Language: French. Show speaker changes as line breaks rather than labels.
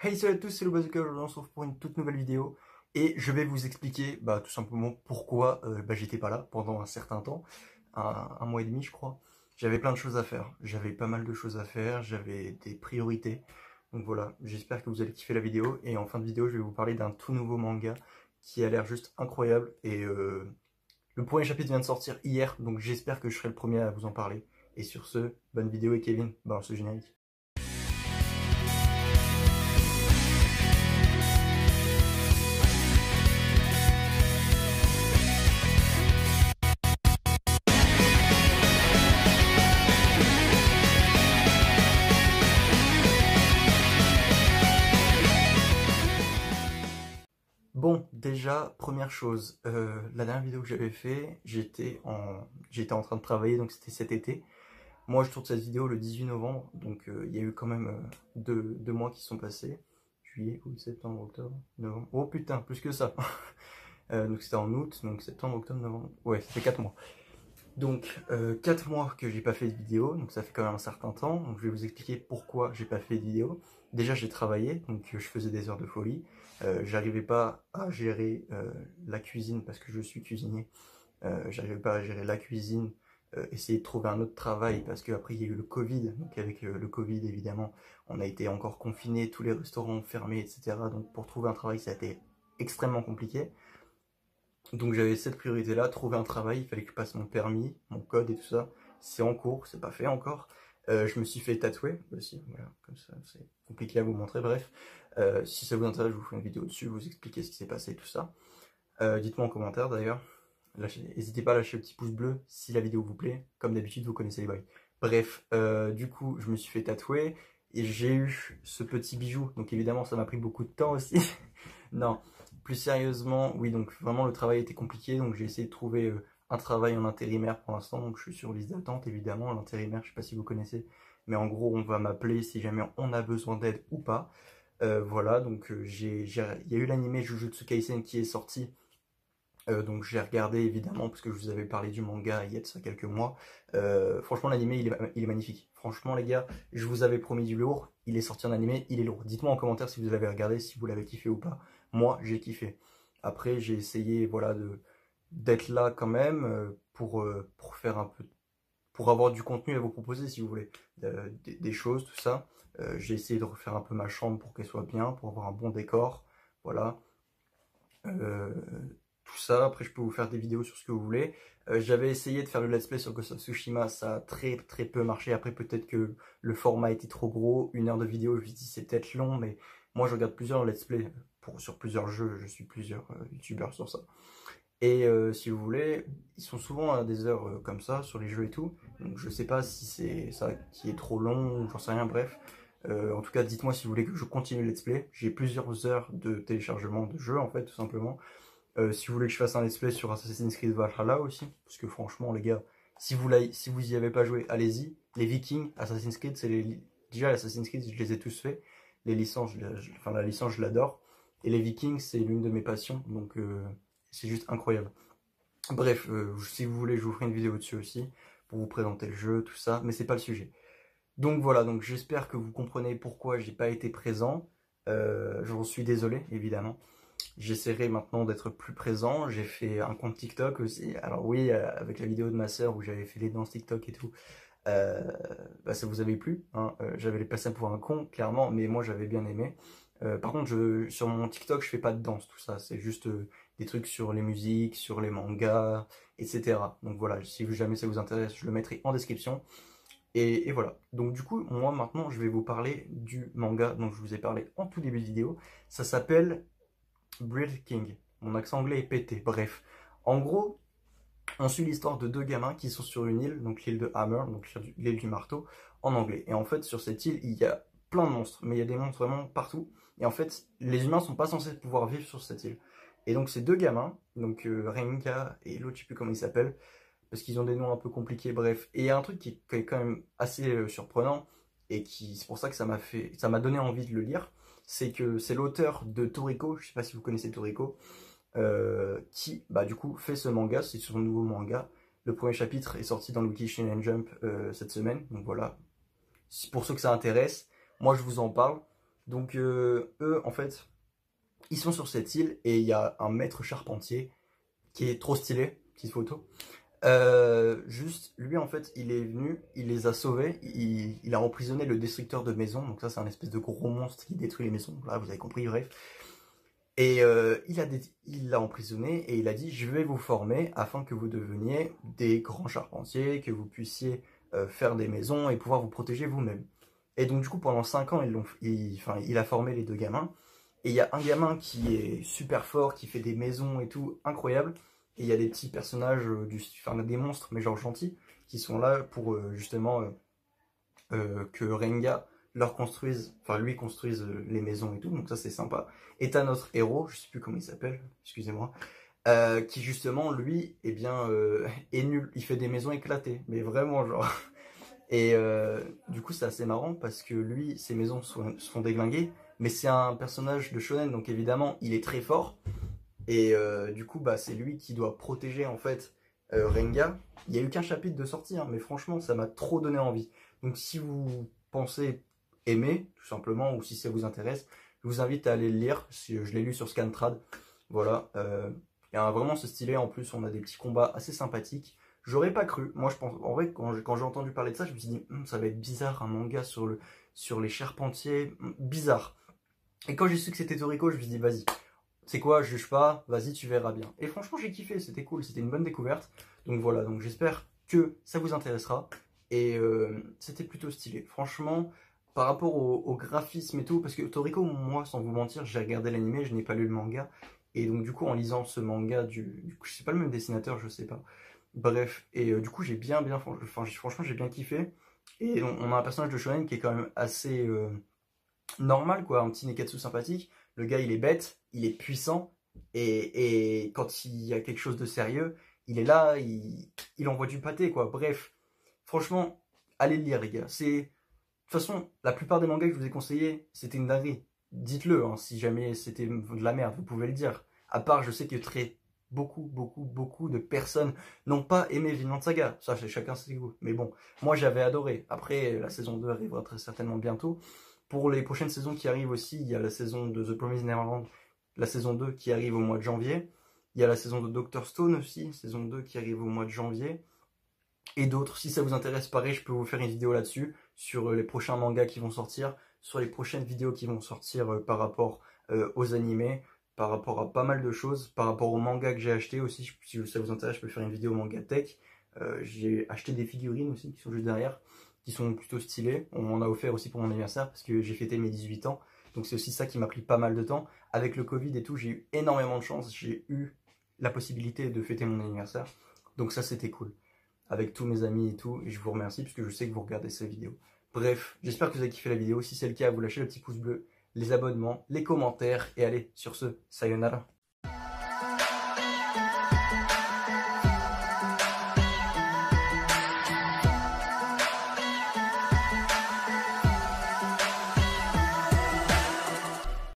Hey salut à tous, c'est le Bazooka, aujourd'hui on se retrouve pour une toute nouvelle vidéo et je vais vous expliquer tout simplement pourquoi j'étais pas là pendant un certain temps, un mois et demi je crois. J'avais plein de choses à faire, j'avais pas mal de choses à faire, j'avais des priorités. Donc voilà, j'espère que vous allez kiffer la vidéo et en fin de vidéo je vais vous parler d'un tout nouveau manga qui a l'air juste incroyable et le premier chapitre vient de sortir hier donc j'espère que je serai le premier à vous en parler. Et sur ce, bonne vidéo et Kevin, balance le générique. Bon, déjà, première chose, la dernière vidéo que j'avais fait, j'étais en train de travailler, donc c'était cet été. Moi, je tourne cette vidéo le 18 novembre, donc il y a eu quand même deux mois qui sont passés. Juillet, août, septembre, octobre, novembre. Oh putain, plus que ça. Donc c'était en août, donc septembre, octobre, novembre. Ouais, ça fait 4 mois. Donc 4 mois que j'ai pas fait de vidéo, donc ça fait quand même un certain temps. Donc je vais vous expliquer pourquoi j'ai pas fait de vidéo. Déjà j'ai travaillé, donc je faisais des heures de folie. J'arrivais pas à gérer la cuisine parce que je suis cuisinier. J'arrivais pas à gérer la cuisine, essayer de trouver un autre travail parce qu'après il y a eu le Covid. Donc avec le Covid évidemment, on a été encore confinés, tous les restaurants fermés, etc. Donc pour trouver un travail ça a été extrêmement compliqué. Donc j'avais cette priorité-là, trouver un travail, il fallait que je passe mon permis, mon code et tout ça. C'est en cours, c'est pas fait encore. Je me suis fait tatouer aussi, voilà, comme ça, c'est compliqué à vous montrer, bref. Si ça vous intéresse, je vous ferai une vidéo dessus, vous expliquer ce qui s'est passé et tout ça. Dites-moi en commentaire d'ailleurs. N'hésitez pas à lâcher le petit pouce bleu si la vidéo vous plaît. Comme d'habitude, vous connaissez les bails. Bref, du coup, je me suis fait tatouer et j'ai eu ce petit bijou. Donc évidemment, ça m'a pris beaucoup de temps aussi. Non, plus sérieusement, oui, donc vraiment le travail était compliqué. Donc j'ai essayé de trouver un travail en intérimaire pour l'instant. Donc je suis sur liste d'attente évidemment. L'intérimaire, je sais pas si vous connaissez. Mais en gros, on va m'appeler si jamais on a besoin d'aide ou pas. Voilà, donc il y a eu l'anime Jujutsu Kaisen qui est sorti. Donc j'ai regardé évidemment parce que je vous avais parlé du manga il y a de ça quelques mois. Franchement l'animé il est magnifique. Franchement les gars, je vous avais promis du lourd, il est sorti en animé, il est lourd. Dites-moi en commentaire si vous l'avez regardé, si vous l'avez kiffé ou pas. Moi j'ai kiffé. Après j'ai essayé voilà d'être là quand même pour faire un peu, pour avoir du contenu à vous proposer si vous voulez. Des choses, tout ça. J'ai essayé de refaire un peu ma chambre pour qu'elle soit bien, pour avoir un bon décor. Voilà. Tout ça, après je peux vous faire des vidéos sur ce que vous voulez. J'avais essayé de faire le let's play sur Ghost of Tsushima, ça a très peu marché. Après peut-être que le format était trop gros, 1 heure de vidéo, je me dis c'est peut-être long, mais moi je regarde plusieurs let's play sur plusieurs jeux, je suis plusieurs youtubeurs sur ça. Et si vous voulez, ils sont souvent à des heures comme ça, sur les jeux et tout. Donc je sais pas si c'est ça qui est trop long, ou j'en sais rien, bref. En tout cas, dites-moi si vous voulez que je continue le let's play. J'ai plusieurs heures de téléchargement de jeux en fait, tout simplement. Si vous voulez que je fasse un let's play sur Assassin's Creed Valhalla aussi, parce que franchement les gars, si vous y avez pas joué, allez-y. Les Vikings, Assassin's Creed, déjà l'Assassin's Creed, je les ai tous faits. Les licences, enfin la licence, je l'adore. Et les Vikings, c'est l'une de mes passions, donc c'est juste incroyable. Bref, si vous voulez, je vous ferai une vidéo dessus aussi pour vous présenter le jeu, tout ça, mais c'est pas le sujet. Donc voilà, donc j'espère que vous comprenez pourquoi j'ai pas été présent. J'en suis désolé, évidemment. J'essaierai maintenant d'être plus présent. J'ai fait un compte TikTok aussi. Alors oui, avec la vidéo de ma sœur où j'avais fait les danses TikTok et tout, ça vous avait plu, hein. J'avais les passé pour un con, clairement, mais moi j'avais bien aimé. Par contre, sur mon TikTok, je fais pas de danse, tout ça. C'est juste des trucs sur les musiques, sur les mangas, etc. Donc voilà, si jamais ça vous intéresse, je le mettrai en description. Et voilà. Donc du coup, moi maintenant, je vais vous parler du manga dont je vous ai parlé en tout début de vidéo. Ça s'appelle Bread King. Mon accent anglais est pété. Bref. En gros, on suit l'histoire de deux gamins qui sont sur une île, donc l'île de Hammer, donc l'île du marteau, en anglais. Et en fait, sur cette île, il y a plein de monstres, mais il y a des monstres vraiment partout. Et en fait, les humains sont pas censés pouvoir vivre sur cette île. Et donc ces deux gamins, donc Renka et l'autre, je sais plus comment il s'appelle, parce qu'ils ont des noms un peu compliqués, bref. Et il y a un truc qui est quand même assez surprenant, et c'est pour ça que ça m'a donné envie de le lire, c'est que c'est l'auteur de Toriko, je sais pas si vous connaissez Toriko, qui du coup fait ce manga, c'est son nouveau manga. Le premier chapitre est sorti dans le Wiki Shonen Jump cette semaine, donc voilà. Pour ceux que ça intéresse, moi je vous en parle. Donc eux, en fait, ils sont sur cette île et il y a un maître charpentier qui est trop stylé, petite photo. Juste, lui en fait, il est venu, il les a sauvés, il a emprisonné le destructeur de maisons, donc ça c'est un espèce de gros monstre qui détruit les maisons, là vous avez compris, bref. Et il l'a emprisonné et il a dit je vais vous former afin que vous deveniez des grands charpentiers, que vous puissiez faire des maisons et pouvoir vous protéger vous-même. Et donc du coup pendant 5 ans il a formé les deux gamins. Et il y a un gamin qui est super fort, qui fait des maisons et tout, incroyable. Et il y a des petits personnages, des monstres, mais genre gentils, qui sont là pour justement que Renga lui construise les maisons et tout. Donc ça c'est sympa. Et t'as notre héros, je sais plus comment il s'appelle, excusez-moi, qui justement lui, eh bien, est nul. Il fait des maisons éclatées, mais vraiment genre. Et du coup, c'est assez marrant parce que lui, ses maisons sont déglinguées, mais c'est un personnage de shonen, donc évidemment, il est très fort. Et du coup, bah, c'est lui qui doit protéger en fait Renga. Il n'y a eu qu'un chapitre de sortie, hein, mais franchement, ça m'a trop donné envie. Donc, si vous pensez aimer, tout simplement, ou si ça vous intéresse, je vous invite à aller le lire. Je l'ai lu sur Scantrad. Voilà. Il y a vraiment ce stylé. En plus, on a des petits combats assez sympathiques. J'aurais pas cru. Moi, je pense, en vrai, quand j'ai entendu parler de ça, je me suis dit, ça va être bizarre, un manga sur les charpentiers. Bizarre. Et quand j'ai su que c'était Toriko, je me suis dit, vas-y, c'est quoi, je juge pas, vas-y, tu verras bien. Et franchement, j'ai kiffé, c'était cool, c'était une bonne découverte. Donc voilà, donc j'espère que ça vous intéressera. Et c'était plutôt stylé. Franchement, par rapport au graphisme et tout, parce que Toriko, moi, sans vous mentir, j'ai regardé l'anime, je n'ai pas lu le manga. Et donc du coup, en lisant ce manga je sais pas le même dessinateur, je sais pas. Bref, et du coup, franchement, j'ai bien kiffé. Et on a un personnage de shonen qui est quand même assez normal, quoi, un petit Nekatsu sympathique. Le gars, il est bête, il est puissant, et quand il y a quelque chose de sérieux, il est là, il envoie du pâté, quoi. Bref, franchement, allez le lire, les gars. De toute façon, la plupart des mangas que je vous ai conseillés, c'était une dinguerie. Dites-le, hein, si jamais c'était de la merde, vous pouvez le dire. À part, je sais que beaucoup de personnes n'ont pas aimé Vinland Saga. Ça, c'est chacun ses goûts. Mais bon, moi, j'avais adoré. Après, la saison 2 arrivera très certainement bientôt. Pour les prochaines saisons qui arrivent aussi, il y a la saison de The Promised Neverland, la saison 2 qui arrive au mois de janvier. Il y a la saison de Dr. Stone aussi, saison 2 qui arrive au mois de janvier. Et d'autres, si ça vous intéresse, pareil, je peux vous faire une vidéo là-dessus, sur les prochains mangas qui vont sortir, sur les prochaines vidéos qui vont sortir par rapport aux animés, par rapport à pas mal de choses, par rapport aux mangas que j'ai acheté aussi, si ça vous intéresse, je peux faire une vidéo manga tech. J'ai acheté des figurines aussi qui sont juste derrière, qui sont plutôt stylées. On m'en a offert aussi pour mon anniversaire parce que j'ai fêté mes 18 ans. Donc c'est aussi ça qui m'a pris pas mal de temps. Avec le Covid et tout, j'ai eu énormément de chance. J'ai eu la possibilité de fêter mon anniversaire. Donc ça, c'était cool. Avec tous mes amis et tout. Et je vous remercie puisque je sais que vous regardez ces vidéos. Bref, j'espère que vous avez kiffé la vidéo. Si c'est le cas, vous lâchez le petit pouce bleu, les abonnements, les commentaires. Et allez, sur ce, sayonara.